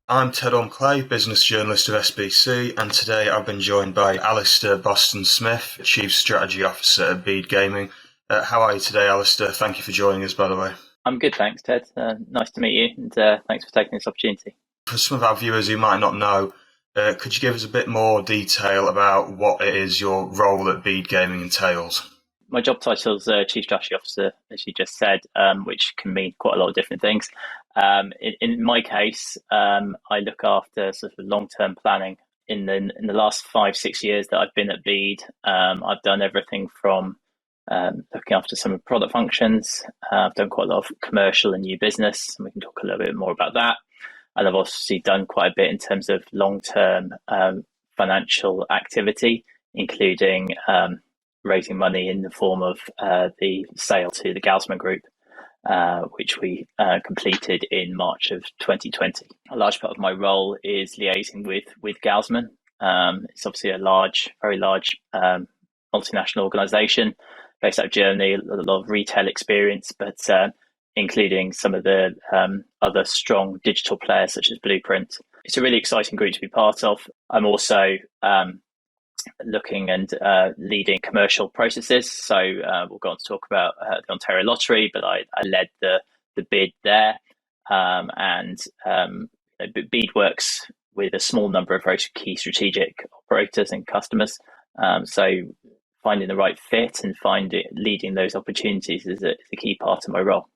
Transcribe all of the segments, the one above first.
I'm Ted Orme-Claye, business journalist of SBC, and today I've been joined by Alistair Boston-Smith, Chief Strategy Officer at Bede Gaming. How are you today, Alistair? Thank you for joining us, by the way. I'm good, thanks, Ted. Nice to meet you, and thanks for taking this opportunity. For some of our viewers who might not know, could you give us a bit more detail about what it is your role at Bede Gaming entails? My job title is Chief Strategy Officer, as you just said, which can mean quite a lot of different things. In my case, I look after sort of long-term planning. In the last 5-6 years that I've been at Bede, I've done everything from looking after some of the product functions. I've done quite a lot of commercial and new business, and we can talk a little bit more about that. And I've obviously done quite a bit in terms of long-term financial activity, including raising money in the form of the sale to the Gaussman Group, which we completed in March of 2020. A large part of my role is liaising with Gaussman. It's obviously very large multinational organisation based out of Germany, a lot of retail experience, but including some of the other strong digital players such as Blueprint. It's a really exciting group to be part of. I'm also looking and leading commercial processes. So we'll go on to talk about the Ontario Lottery, but I led the bid there. And Bede works with a small number of very key strategic operators and customers. So finding the right fit and leading those opportunities is a key part of my role.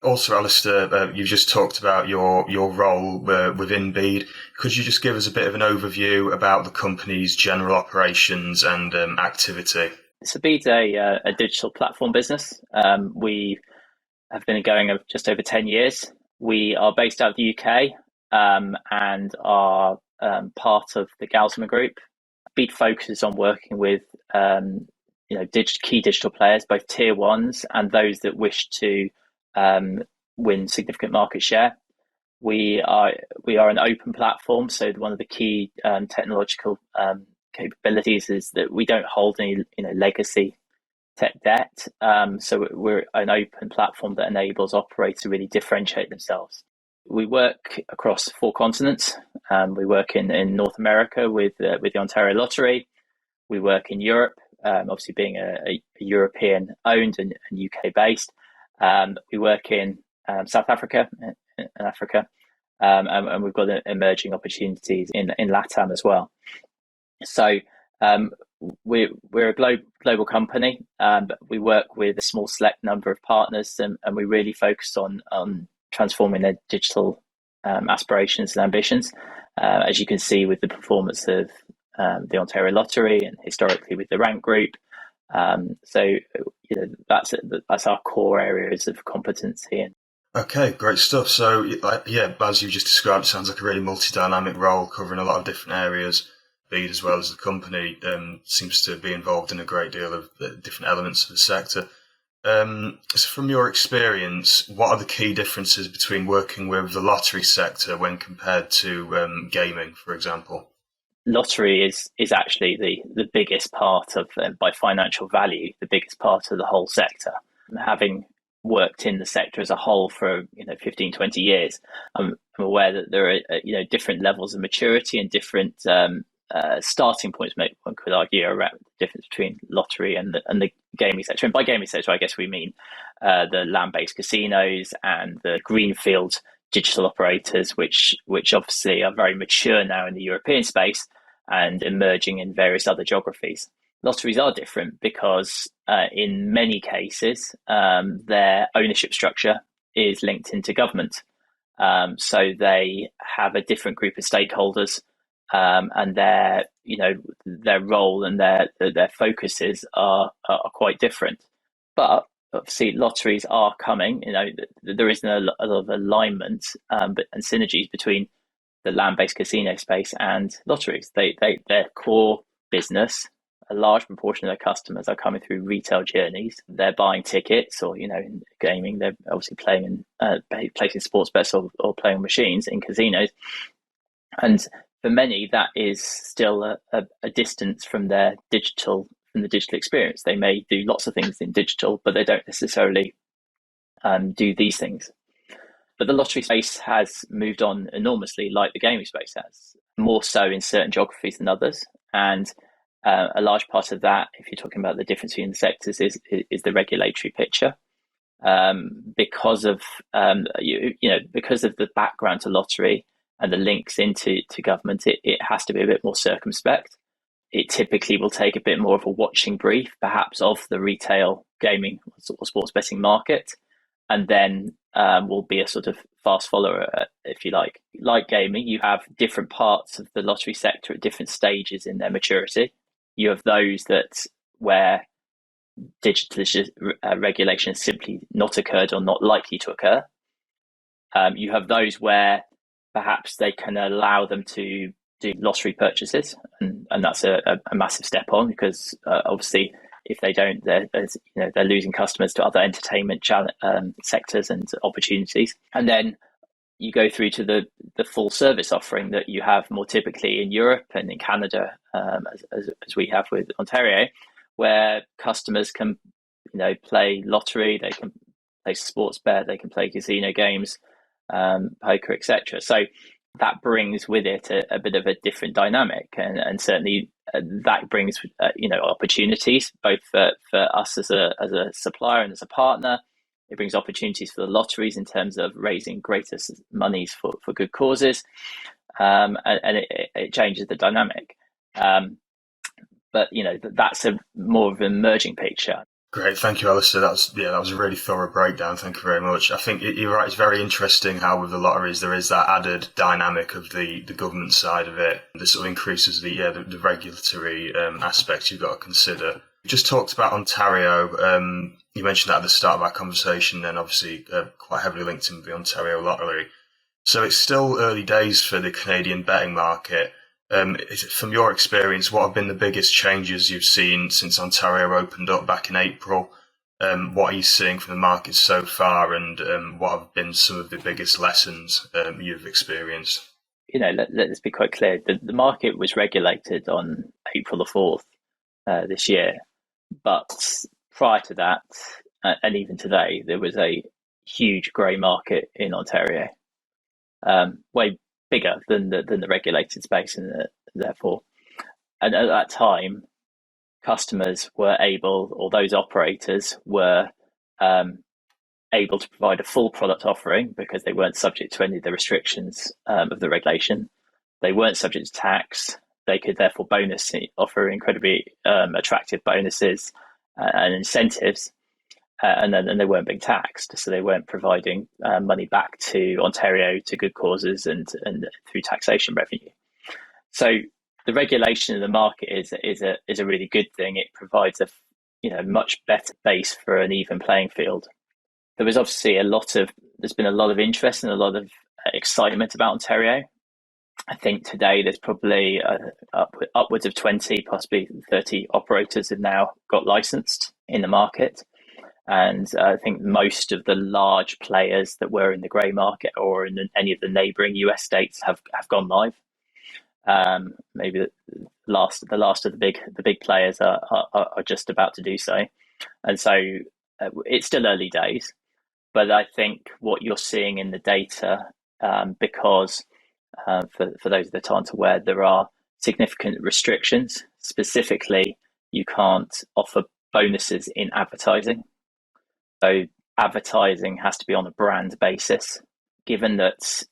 Also, Alistair, you've just talked about your role within Bede. Could you just give us a bit of an overview about the company's general operations and activity? So Bede's a digital platform business. We have been going just over 10 years. We are based out of the UK and are part of the Gaussman Group. Bede focuses on working with key digital players, both tier ones and those that wish to win significant market share. We are an open platform, so one of the key technological capabilities is that we don't hold any legacy tech debt. So we're an open platform that enables operators to really differentiate themselves. We work across 4 continents. We work in North America with the Ontario Lottery. We work in Europe, obviously being a European owned and UK based. We work in South Africa and Africa, and we've got emerging opportunities in LATAM as well. So we're a global company, but we work with a small select number of partners, and we really focus on transforming their digital aspirations and ambitions, as you can see with the performance of the Ontario Lottery and historically with the Rank Group. So that's our core areas of competency. Okay, great stuff. So, yeah, as you just described, it sounds like a really multi-dynamic role covering a lot of different areas. Bede, as well as the company, seems to be involved in a great deal of different elements of the sector. So from your experience, what are the key differences between working with the lottery sector when compared to gaming, for example? Lottery is actually the biggest part of, by financial value, the biggest part of the whole sector. Having worked in the sector as a whole for 15, 20 years, I'm aware that there are different levels of maturity and different starting points. One could argue around the difference between lottery and the gaming sector. And by gaming sector, I guess we mean the land-based casinos and the greenfield digital operators, which obviously are very mature now in the European space and emerging in various other geographies. Lotteries are different because in many cases their ownership structure is linked into government. So they have a different group of stakeholders, and their role and their focuses are quite different. But obviously lotteries are coming. There isn't a lot of alignment and synergies between the land-based casino space and lotteries. Their core business, a large proportion of their customers are coming through retail journeys. They're buying tickets, or in gaming, they're obviously playing placing sports bets or playing machines in casinos. And for many, that is still a distance from the digital experience. They may do lots of things in digital, but they don't necessarily do these things. But the lottery space has moved on enormously, like the gaming space has, more so in certain geographies than others. And a large part of that, if you're talking about the difference between the sectors, is the regulatory picture. Because of because of the background to lottery and the links into government, it has to be a bit more circumspect. It typically will take a bit more of a watching brief, perhaps of the retail gaming or sports betting market, and then will be a sort of fast follower, if you like. Like gaming, you have different parts of the lottery sector at different stages in their maturity. You have those that where digital regulation has simply not occurred or not likely to occur. You have those where perhaps they can allow them to do lottery purchases, and that's a massive step on, because obviously if they don't, they're losing customers to other entertainment sectors and opportunities. And then you go through to the full service offering that you have more typically in Europe and in Canada, as we have with Ontario, where customers can play lottery, they can play sports bet, they can play casino games, poker, etc. So that brings with it a bit of a different dynamic, and certainly that brings opportunities both for us as a supplier and as a partner. It brings opportunities for the lotteries in terms of raising greater monies for good causes, and it changes the dynamic. But that's a more of an emerging picture. Great, thank you, Alistair. That was a really thorough breakdown. Thank you very much. I think you're right. It's very interesting how with the lotteries there is that added dynamic of the government side of it. This sort of increases the regulatory aspects you've got to consider. We just talked about Ontario. You mentioned that at the start of our conversation, then obviously quite heavily linked in with the Ontario lottery. So it's still early days for the Canadian betting market. From your experience, what have been the biggest changes you've seen since Ontario opened up back in April? What are you seeing from the market so far, and what have been some of the biggest lessons you've experienced? Let's be quite clear. The market was regulated on April the 4th this year, but prior to that, and even today, there was a huge grey market in Ontario, way bigger than the regulated space, and therefore, and at that time, customers were able, or those operators were able to provide a full product offering because they weren't subject to any of the restrictions of the regulation. They weren't subject to tax. They could therefore offer incredibly attractive bonuses and incentives, and they weren't being taxed, so they weren't providing money back to Ontario to good causes and through taxation revenue. So the regulation of the market is a really good thing. It provides a much better base for an even playing field. There was obviously there's been a lot of interest and a lot of excitement about Ontario. I think today there's probably upwards of 20, possibly 30 operators have now got licensed in the market. And I think most of the large players that were in the grey market or in any of the neighbouring US states have gone live. Maybe the last of the big players are just about to do so, and so it's still early days. But I think what you're seeing in the data, because for those that aren't aware, there are significant restrictions. Specifically, you can't offer bonuses in advertising. So advertising has to be on a brand basis, given that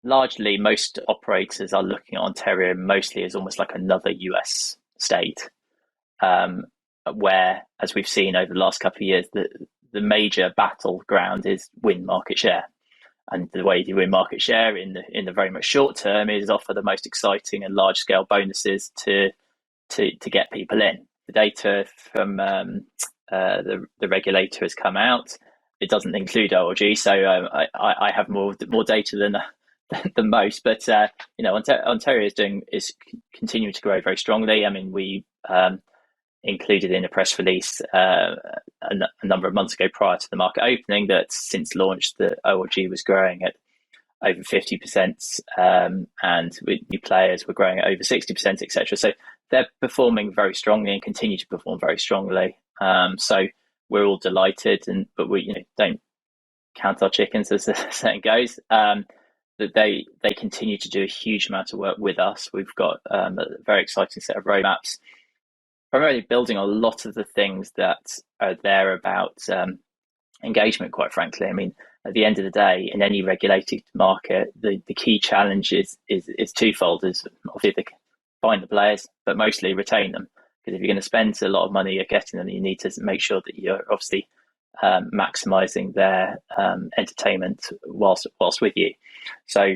largely most operators are looking at Ontario mostly as almost like another US state, where, as we've seen over the last couple of years, the major battleground is win market share. And the way you win market share in the very much short term is offer the most exciting and large scale bonuses to get people in. The data from the regulator has come out. It doesn't include OLG, so I have more data than most. But Ontario is continuing to grow very strongly. I mean, we included in a press release a number of months ago prior to the market opening that since launch, the OLG was growing at over 50%, and new players were growing at over 60%, etc. So they're performing very strongly and continue to perform very strongly. So we're all delighted, but we don't count our chickens, as the saying goes. That they continue to do a huge amount of work with us. We've got a very exciting set of roadmaps, primarily building a lot of the things that are there about engagement, quite frankly. I mean, at the end of the day, in any regulated market, the key challenge is twofold. Is obviously find the players, but mostly retain them. Because if you're going to spend a lot of money at getting them, you need to make sure that you're obviously maximising their entertainment whilst with you. So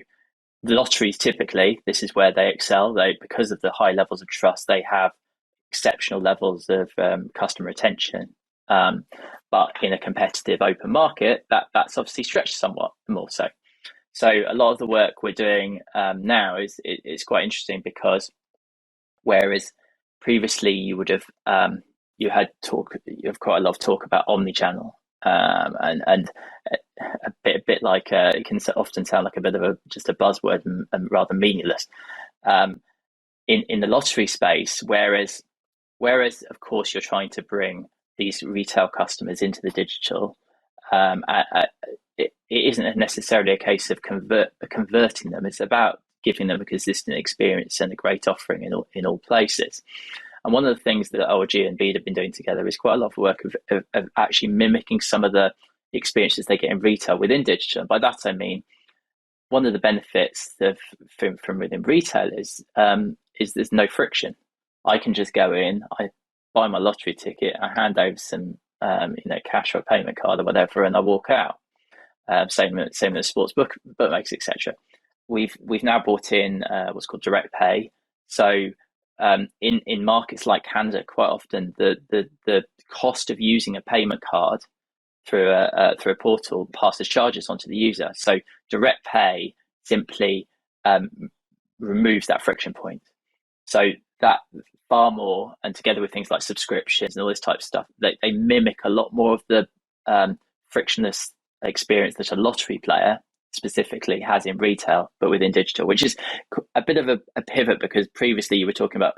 the lotteries, typically, this is where they excel. Because of the high levels of trust, they have exceptional levels of customer retention. But in a competitive open market, that's obviously stretched somewhat more so. So a lot of the work we're doing now is quite interesting, because whereas previously you would have you have quite a lot of talk about omni-channel, and a bit like it can often sound like a bit of just a buzzword and rather meaningless in the lottery space. Whereas of course you're trying to bring these retail customers into the digital, it isn't necessarily a case of converting them. It's about giving them a consistent experience and a great offering in all places. And one of the things that ORG and Bede have been doing together is quite a lot of work of actually mimicking some of the experiences they get in retail within digital. And by that I mean, one of the benefits from within retail is there's no friction. I can just go in, I buy my lottery ticket, I hand over some cash or a payment card or whatever, and I walk out. Same as sports bookmakers, etc. We've now brought in what's called direct pay. So in markets like Canada, quite often the cost of using a payment card through a portal passes charges onto the user. So direct pay simply removes that friction point. So that far more, and together with things like subscriptions and all this type of stuff, they mimic a lot more of the frictionless experience that a lottery player specifically has in retail, but within digital, which is a bit of a pivot, because previously you were talking about,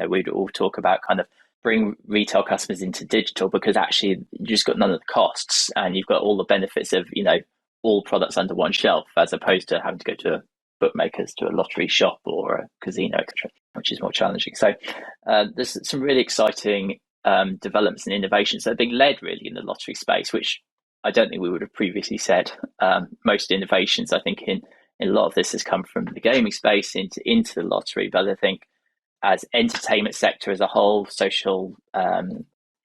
we'd all talk about kind of bring retail customers into digital, because actually you just got none of the costs and you've got all the benefits of, all products under one shelf, as opposed to having to go to bookmakers, to a lottery shop or a casino, etc., which is more challenging. So there's some really exciting developments and innovations that are being led really in the lottery space, which I don't think we would have previously said. Most innovations, I think, in a lot of this has come from the gaming space into the lottery. But I think as entertainment sector as a whole, social,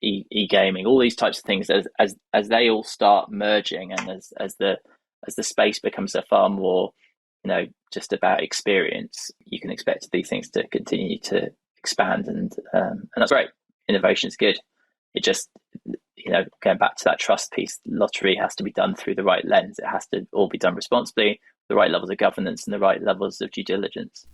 e-gaming, all these types of things, as they all start merging, and as the space becomes a far more, just about experience, you can expect these things to continue to expand, and that's great. Innovation's good. It just, going back to that trust piece, lottery has to be done through the right lens. It has to all be done responsibly, the right levels of governance and the right levels of due diligence.